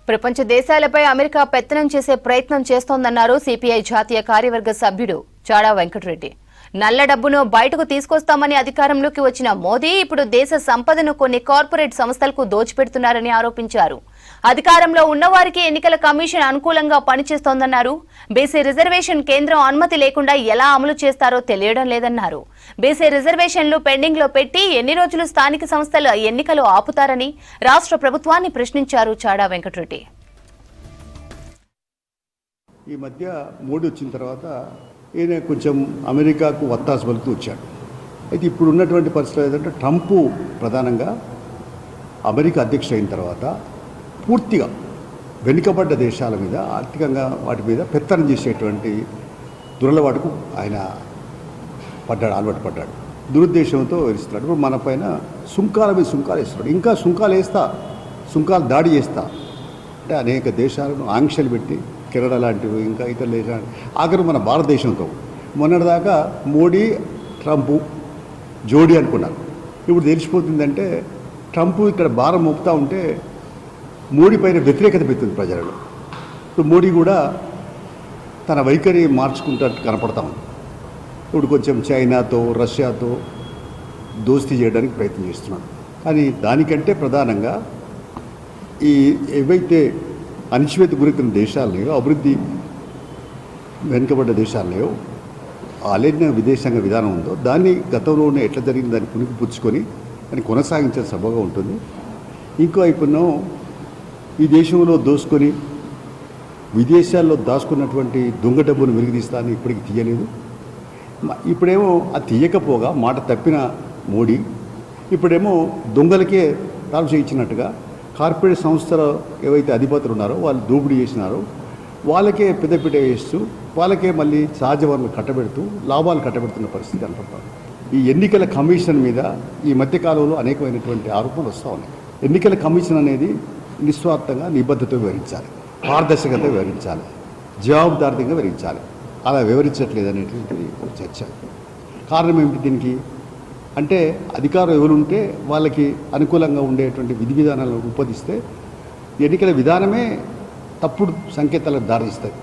ప్రపంచ దేశాలపై అమెరికా పెత్తనం చేసే ప్రయత్నం చేస్తోందన్నారు సిపిఐ జాతీయ కార్యవర్గ సభ్యుడు చాడా వెంకటరెడ్డి. నల్ల డబ్బును బయటకు తీసుకొస్తామని అధికారంలోకి వచ్చిన మోదీ ఇప్పుడు దేశ సంపదను కొన్ని కార్పొరేట్ సంస్థలకు దోచిపెడుతున్నారని ఆరోపించారు. అధికారంలో ఉన్నవారికి ఎన్నికల కమిషన్ అనుకూలంగా పనిచేస్తోందన్నారు. బీసీ రిజర్వేషన్ కేంద్రం అనుమతి లేకుండా ఎలా అమలు చేస్తారో తెలియడం లేదన్నారు. బీసీ రిజర్వేషన్లు పెండింగ్ లో పెట్టి ఎన్ని రోజులు స్థానిక సంస్థల ఎన్నికలు ఆపుతారని రాష్ట్ర ప్రభుత్వాన్ని ప్రశ్నించారు చాడా వెంకటరెడ్డి. ఈ మధ్య మోడీ వచ్చిన తర్వాత ఈయన కొంచెం అమెరికాకు వత్తాసు పలుకుతూ వచ్చాడు. అయితే ఇప్పుడు ఉన్నటువంటి పరిస్థితులు ఏంటంటే ట్రంప్ ప్రధానంగా అమెరికా అధ్యక్షుడు అయిన తర్వాత పూర్తిగా వెనుకబడ్డ దేశాల మీద ఆర్థికంగా వాటి మీద పెత్తనం చేసేటువంటి దురలవాటుకు ఆయన అలవాటు పడ్డాడు. దురుద్దేశంతో వివరిస్తున్నాడు. ఇప్పుడు మన పైన సుంకాల మీద సుంకాలు వేస్తున్నాడు. ఇంకా సుంకాలు దాడి చేస్తా అంటే అనేక దేశాలను ఆంక్షలు పెట్టి కెనడా లాంటివి ఇంకా ఇతర దేశాలు ఆఖరు మన భారతదేశంతో మొన్నటిదాకా మోడీ ట్రంప్ జోడీ అనుకున్నారు. ఇప్పుడు తెలిసిపోతుందంటే ట్రంప్ ఇక్కడ భారం మోపుతూ ఉంటే మోడీ పైన వ్యతిరేకత పెడుతుంది ప్రజలలో. ఇప్పుడు మోడీ కూడా తన వైఖరి మార్చుకుంటూ కనపడతా ఉంది. ఇప్పుడు కొంచెం చైనాతో రష్యాతో దోస్తీ చేయడానికి ప్రయత్నం చేస్తున్నాడు. కానీ దానికంటే ప్రధానంగా ఈ ఏవైతే అణచివేత గురైన దేశాలనేవో అభివృద్ధి వెనుకబడ్డ దేశాలనేవో అలెన్న విదేశాంగ విధానం ఉందో దాన్ని గతంలోనే ఎట్లా జరిగింది దాన్ని పుణికి పుచ్చుకొని దాన్ని కొనసాగించే సభగా ఉంటుంది. ఇంకో వైపునో ఈ దేశంలో దోసుకొని విదేశాల్లో దాచుకున్నటువంటి దొంగ డబ్బును వెలికితీస్తానని ఇప్పటికి తీయలేదు. ఇప్పుడేమో అది తీయకపోగా మాట తప్పిన మోడీ ఇప్పుడేమో దొంగలకే తాను చేయించినట్టుగా కార్పొరేట్ సంస్థలు ఏవైతే అధిపతులు ఉన్నారో వాళ్ళు దోపిడీ చేసినారో వాళ్ళకే పెద్దపీట వేస్తూ వాళ్ళకే మళ్ళీ సహజ వనరులు కట్టబెడుతూ లాభాలు కట్టబెడుతున్న పరిస్థితి కనపడతారు. ఈ ఎన్నికల కమిషన్ మీద ఈ మధ్యకాలంలో అనేకమైనటువంటి ఆరోపణలు వస్తూ ఉన్నాయి. ఎన్నికల కమిషన్ అనేది నిస్వార్థంగా నిబద్ధత వివరించాలి, పారదర్శకత వివరించాలి, జవాబుదారీగా వివరించాలి. అలా వివరించట్లేదు అనేటువంటిది చర్చ. కారణం ఏమిటి దీనికి అంటే అధికారం ఎవరుంటే వాళ్ళకి అనుకూలంగా ఉండేటువంటి విధి విధానాలను రూపొందిస్తే ఎన్నికల విధానమే తప్పుడు సంకేతాలకు దారిస్తాయి.